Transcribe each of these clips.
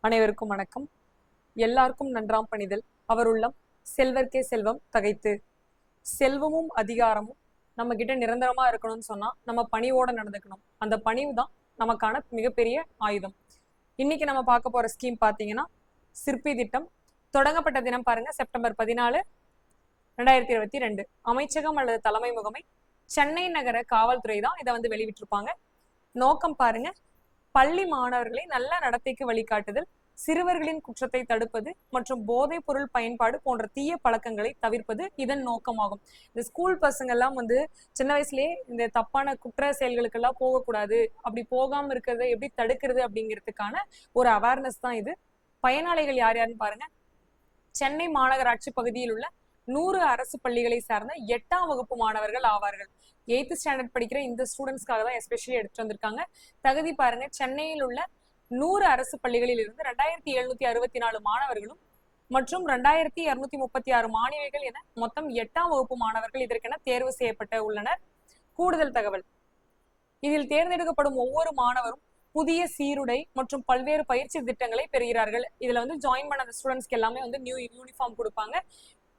அனைவருக்கும் வணக்கம். எல்லாருக்கும் நன்றாம் பணிதல் அவருள்ளம் செல்வர்க்கே செல்வம் தகைத்து. செல்வமும் அதிகாரமும் நம்ம கிட்ட நிரந்தரமா இருக்கணும்னு சொன்னா நம்ம பணிவோட நடந்துக்கணும். அந்த பணிவு தான் நமக்கான மிகப்பெரிய ஆயுதம். இன்னைக்கு நம்ம பார்க்க போற ஸ்கீம் பாத்தீங்கன்னா சிற்பி திட்டம். தொடங்கப்பட்ட தினம் பாருங்க, செப்டம்பர் 14, 2022. அமைச்சகம் அல்லது தலைமை முகமை சென்னை நகர காவல்துறை தான் இதை வெளிவிட்டிருப்பாங்க. நோக்கம் பாருங்க, பள்ளி மாணவர்களை நல்ல நடத்தைக்கு வழிகாட்டுதல், சிறுவர்களின் குற்றத்தை தடுப்பது மற்றும் போதைப் பொருள் பயன்பாடு போன்ற தீய பழக்கங்களை தவிர்ப்பது இதன் நோக்கமாகும். இந்த ஸ்கூல் பசங்க எல்லாம் சின்ன வயசுலயே இந்த தப்பான குற்ற செயல்களுக்கெல்லாம் போகக்கூடாது, அப்படி போகாம இருக்கிறத எப்படி தடுக்கிறது அப்படிங்கிறதுக்கான ஒரு அவேர்னஸ் தான் இது. பயனாளிகள் யார் யாருன்னு பாருங்க. சென்னை மாநகராட்சி பகுதியில் உள்ள 100 அரசு பள்ளிகளை சார்ந்த 8ஆம் வகுப்பு மாணவர்கள் ஆவார்கள். 8th ஸ்டாண்டர்ட் படிக்கிற இந்த ஸ்டூடெண்ட்ஸ்க்காக தான் எஸ்பெஷலி எடுத்துட்டு வந்திருக்காங்க. தகுதி பாருங்க, சென்னையில் உள்ள 100 அரசு பள்ளிகளில் இருந்து 2764 மாணவர்களும் மற்றும் 2236 மாணவிகள் என மொத்தம் 8ஆம் வகுப்பு மாணவர்கள் இதற்கென தேர்வு செய்யப்பட்ட உள்ளனர். கூடுதல் தகவல், இதில் தேர்ந்தெடுக்கப்படும் ஒவ்வொரு மாணவரும் புதிய சீருடை மற்றும் பல்வேறு பயிற்சி திட்டங்களை பெறுகிறார்கள். இதுல ஜாயின் பண்ண ஸ்டூடெண்ட்ஸ்க்கு எல்லாமே நியூ யூனிஃபார்ம் கொடுப்பாங்க.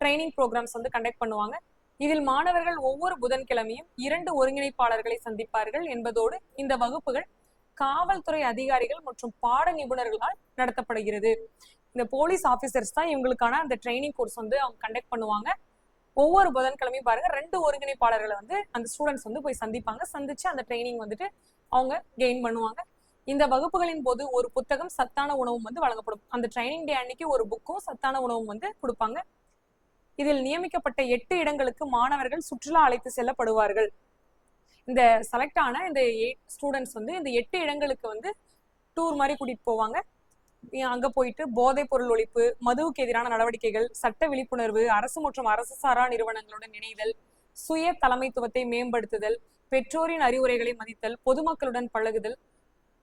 ட்ரைனிங் ப்ரோக்ராம்ஸ் கண்டக்ட் பண்ணுவாங்க. இதில் மாணவர்கள் ஒவ்வொரு புதன்கிழமையும் 2 ஒருங்கிணைப்பாளர்களை சந்திப்பார்கள் என்பதோடு இந்த வகுப்புகள் காவல்துறை அதிகாரிகள் மற்றும் பாட நிபுணர்களால் நடத்தப்படுகிறது. இந்த போலீஸ் ஆபீசர்ஸ் தான் இவங்களுக்கான அந்த ட்ரைனிங் கோர்ஸ் அவங்க கண்டக்ட் பண்ணுவாங்க. ஒவ்வொரு புதன்கிழமையும் பாருங்க 2 ஒருங்கிணைப்பாளர்களை அந்த ஸ்டூடெண்ட்ஸ் போய் சந்திப்பாங்க. சந்திச்சு அந்த ட்ரைனிங் அவங்க கெயின் பண்ணுவாங்க. இந்த வகுப்புகளின் போது ஒரு புத்தகம், சத்தான உணவும் வழங்கப்படும். அந்த ட்ரைனிங் டே அன்னைக்கு ஒரு புக்கும் சத்தான உணவும் கொடுப்பாங்க. இதில் நியமிக்கப்பட்ட 8 இடங்களுக்கு மாணவர்கள் சுற்றுலா அழைத்து செல்லப்படுவார்கள். இந்த செலக்ட் ஆன இந்த 8 ஸ்டூடெண்ட்ஸ் இந்த 8 இடங்களுக்கு டூர் மாதிரி கூட்டிட்டு போவாங்க. அங்க போயிட்டு போதைப் பொருள் ஒழிப்பு, மதுவுக்கு எதிரான நடவடிக்கைகள், சட்ட விழிப்புணர்வு, அரசு மற்றும் அரசு சாரா நிறுவனங்களுடன் இணைதல், சுய தலைமைத்துவத்தை மேம்படுத்துதல், பெற்றோரின் அறிவுரைகளை மதித்தல், பொதுமக்களுடன் பழகுதல்,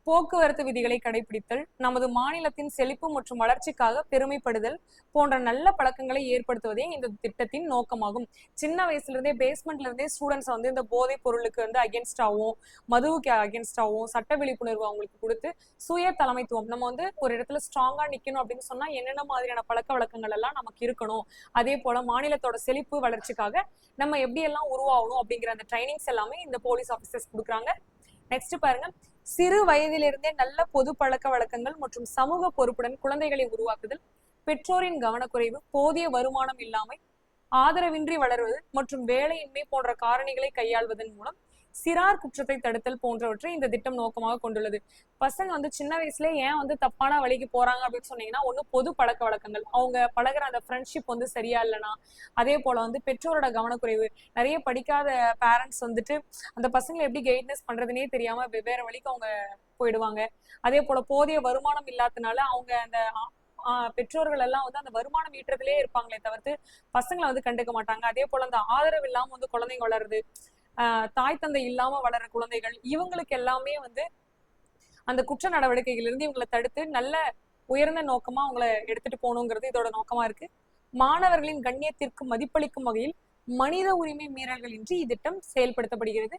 போக்குவரத்து விதிகளை கடைபிடித்தல், நமது மாநிலத்தின் செழிப்பு மற்றும் வளர்ச்சிக்காக பெருமைப்படுதல் போன்ற நல்ல பழக்கங்களை ஏற்படுத்துவதே இந்த திட்டத்தின் நோக்கமாகும். சின்ன வயசுல இருந்தே பேஸ்மெண்ட்ல இருந்தே ஸ்டூடெண்ட்ஸ் இந்த போதைப் பொருளுக்கு அகேன்ஸ்டாவும், மதுவுக்கு அகேன்ஸ்டாவும் சட்ட விழிப்புணர்வு அவங்களுக்கு கொடுத்து சுய தலைமைத்துவம், நம்ம ஒரு இடத்துல ஸ்ட்ராங்கா நிக்கணும் அப்படின்னு சொன்னா என்னென்ன மாதிரியான பழக்க வழக்கங்கள் எல்லாம் நமக்கு இருக்கணும், அதே போல மாநிலத்தோட செழிப்பு வளர்ச்சிக்காக நம்ம எப்படி எல்லாம் உருவாகணும் அப்படிங்கிற அந்த ட்ரைனிங்ஸ் எல்லாமே இந்த போலீஸ் ஆபீசர்ஸ் கொடுக்குறாங்க. நெக்ஸ்ட் பாருங்க, சிறு வயதிலிருந்தே நல்ல பொது பழக்க வழக்கங்கள் மற்றும் சமூக பொறுப்புடன் குழந்தைகளை உருவாக்குதல், பெற்றோரின் கவனக்குறைவு, போதிய வருமானம் இல்லாமை, ஆதரவின்றி வளர்வது மற்றும் வேலையின்மை போன்ற காரணிகளை கையாள்வதன் மூலம் சிறார் குற்றத்தை தடுத்தல் போன்றவற்றை இந்த திட்டம் நோக்கமாக கொண்டுள்ளது. பசங்க சின்ன வயசுல ஏன் தப்பான வழிக்கு போறாங்க அப்படின்னு சொன்னீங்கன்னா, ஒண்ணு பொது பழக்க வழக்கங்கள், அவங்க பழகுற அந்த ஃப்ரெண்ட்ஷிப் சரியா இல்லைன்னா, அதே போல பெற்றோரோட கவனக்குறைவு, நிறைய படிக்காத பேரண்ட்ஸ் அந்த பசங்களை எப்படி கைட்னஸ் பண்றதுனே தெரியாம வெவ்வேறு வழிக்கு அவங்க போயிடுவாங்க. அதே போல போதிய வருமானம் இல்லாதனால அவங்க அந்த பெற்றோர்கள் எல்லாம் அந்த வருமானம் ஈட்டுறதுலயே இருப்பாங்களே தவிர்த்து பசங்களை கண்டுக்க மாட்டாங்க. அதே போல அந்த ஆதரவு இல்லாம குழந்தைங்க வளருது, தாய் தந்தை இல்லாம வளர்ற குழந்தைகள், இவங்களுக்கு எல்லாமே அந்த குற்ற நடவடிக்கைகள் இருந்து இவங்களை தடுத்து நல்ல உயர்ந்த நோக்கமா அவங்களை எடுத்துட்டு போகணுங்கிறது இதோட நோக்கமா இருக்கு. மாணவர்களின் கண்ணியத்திற்கு மதிப்பளிக்கும் வகையில் மனித உரிமை மீறல்கள் இன்றி இத்திட்டம் செயல்படுத்தப்படுகிறது.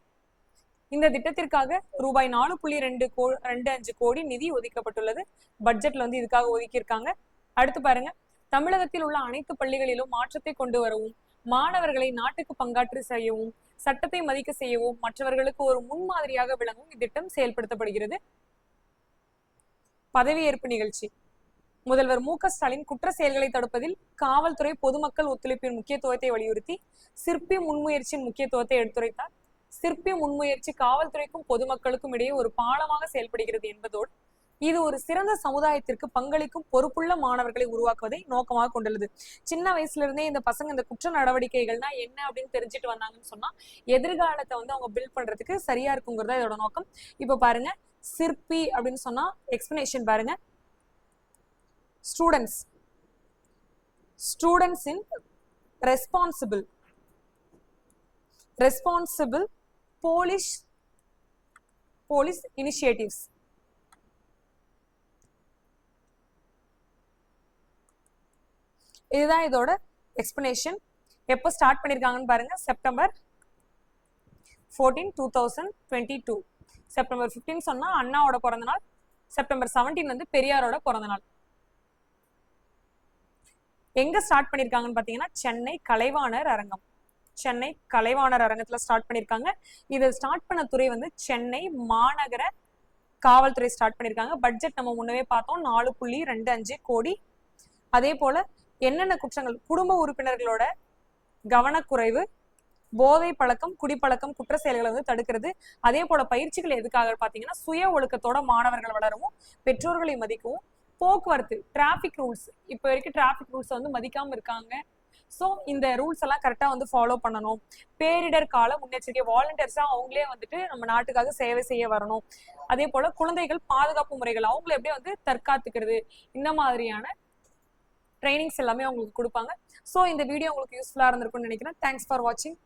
இந்த திட்டத்திற்காக ரூபாய் 4.25 கோடி நிதி ஒதுக்கப்பட்டுள்ளது. பட்ஜெட்ல இதுக்காக ஒதுக்கியிருக்காங்க. அடுத்து பாருங்க, தமிழகத்தில் உள்ள அனைத்து பள்ளிகளிலும் மாற்றத்தை கொண்டு வரவும், மாணவர்களை நாட்டுக்கு பங்காற்று செய்யவும், சட்டத்தை மதிக்க செய்யவும், மற்றவர்களுக்கு ஒரு முன்மாதிரியாக விளங்கும் இத்திட்டம் செயல்படுத்தப்படுகிறது. பதவியேற்பு நிகழ்ச்சி. முதல்வர் மு.க. ஸ்டாலின் குற்ற செயல்களை தடுப்பதில் காவல்துறை பொதுமக்கள் ஒத்துழைப்பின் முக்கியத்துவத்தை வலியுறுத்தி சிற்பி முன்முயற்சியின் முக்கியத்துவத்தை எடுத்துரைத்தார். சிற்பி முன்முயற்சி காவல்துறைக்கும் பொதுமக்களுக்கும் இடையே ஒரு பாலமாக செயல்படுகிறது என்பதோடு இது ஒரு சிறந்த சமுதாயத்திற்கு பங்களிக்கும் பொறுப்புள்ள மாணவர்களை உருவாக்குவதை நோக்கமாக கொண்டுள்ளது. சின்ன வயசுல இருந்தே இந்த பசங்க இந்த குற்ற நடவடிக்கைகள்னா என்ன அப்படின்னு தெரிஞ்சுட்டு வந்தாங்கன்னு சொன்னா எதிர்காலத்தை அவங்க பில்ட் பண்றதுக்கு சரியா இருக்குங்கிறதா இதோட நோக்கம். இப்ப பாருங்க, சிற்பி அப்படின்னு சொன்னா எக்ஸ்பிளனேஷன் பாருங்க. ஸ்டூடெண்ட்ஸ் இன் ரெஸ்பான்சிபிள் போலீஸ் இனிஷியேட்டிவ்ஸ். இதுதான் இதோட எக்ஸ்பிளனேஷன். எப்போ ஸ்டார்ட் பண்ணிருக்காங்கன்னு பாருங்க, செப்டம்பர் 14, 2022. செப்டம்பர் 15 சொன்னா அண்ணாவோட பிறந்த நாள், செப்டம்பர் 17 வந்து பெரியாரோட பிறந்த நாள். எங்க ஸ்டார்ட் பண்ணிருக்காங்கன்னு பாத்தீங்கன்னா சென்னை கலைவாணர் அரங்கம். சென்னை கலைவாணர் அரங்கத்துல ஸ்டார்ட் பண்ணிருக்காங்க. இதை ஸ்டார்ட் பண்ண துறை வந்து சென்னை மாநகர காவல்துறை ஸ்டார்ட் பண்ணிருக்காங்க. பட்ஜெட் நம்ம முன்னவே பார்த்தோம், 4.25 கோடி. அதே போல என்னென்ன குற்றங்கள், குடும்ப உறுப்பினர்களோட கவனக்குறைவு, போதை பழக்கம், குடிப்பழக்கம், குற்ற செயல்களை வந்து தடுக்கிறது. அதே போல பயிற்சிகள் எதுக்காக பாத்தீங்கன்னா சுய ஒழுக்கத்தோட மாணவர்கள் வளரவும், பெற்றோர்களை மதிக்கவும், போக்குவரத்து டிராபிக் ரூல்ஸ், இப்ப வரைக்கும் டிராபிக் ரூல்ஸ் வந்து மதிக்காம இருக்காங்க. ஸோ இந்த ரூல்ஸ் எல்லாம் கரெக்டா வந்து ஃபாலோ பண்ணணும். பேரிடர் கால முன்னெச்சரிக்கை வாலண்டியர்ஸா அவங்களே வந்துட்டு நம்ம நாட்டுக்காக சேவை செய்ய வரணும். அதே போல குழந்தைகள் பாதுகாப்பு முறைகள், அவங்களை எப்படி வந்து தற்காத்துக்கிறது, இந்த மாதிரியான ட்ரைனிங்ஸ் எல்லாமே அவங்களுக்கு கொடுப்பாங்க. ஸோ இந்த வீடியோ உங்களுக்கு யூஸ்ஃபுல்லா இருந்திருக்கும்னு நினைக்கிறேன். தேங்க்ஸ் ஃபார் வாட்சிங்.